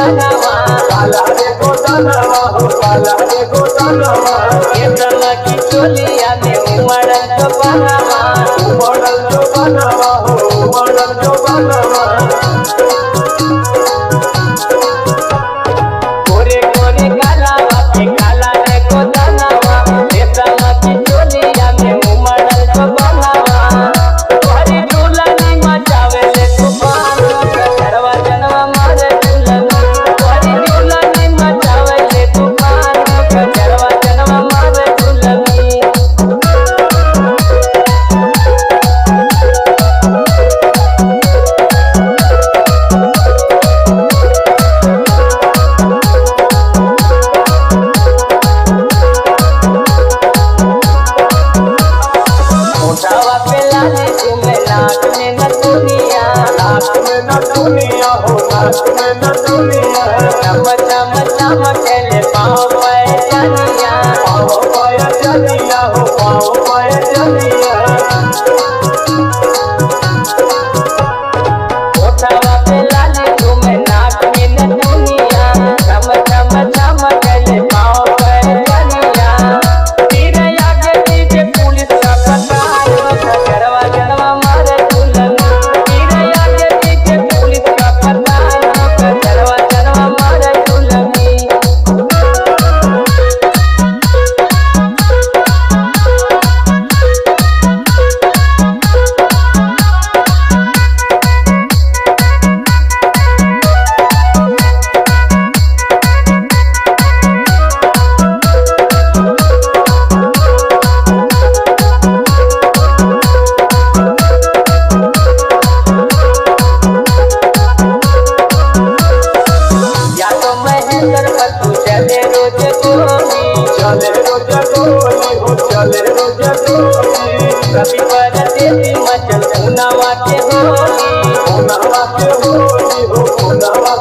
गोदानवा काला रे गोदानवा हो काला रे गोदानवा केतना की चोलिया में उमड़ल जो बनवा उमड़ल जो बनवा हो उमड़ल जो बनवा गोरे गोरे कालावा के काला रे गोदानवा केतना की चोलिया में उमड़ल जो बनवा तोहरी दुल्हनी मचावे ले तूफान घरवा जनवा मारे दुल्हनी तोहरी दुल्हनी मचावे ले तूफान घरवा जनवा मारे दुल्हनी उठावा पे लाले तुम्हें नाक में न दुनिया नाक में न दुनिया हो नाक में न दुनिया चम चम चमकेले पाँव पे चनिया पाँव पाय चलिया हो पाँव पाय चलिया उठावा पे लाले तुम्हें नाक में न दुनिया चम चम चमकेले पाँव पे चनिया तेरे आगे पीछे पुलिस का पताल घरवा जनवा मारे दुल्हनी तेरे आगे पीछे पुलिस का पताल घरवा जनवा मारे दुल्हनी या तो महेंद्र बतू चले रोज गोली चले रोज गोली हो चले रोज गोली कभी परदेसी मचल उनावा के होली उनावा के होली हो उनावा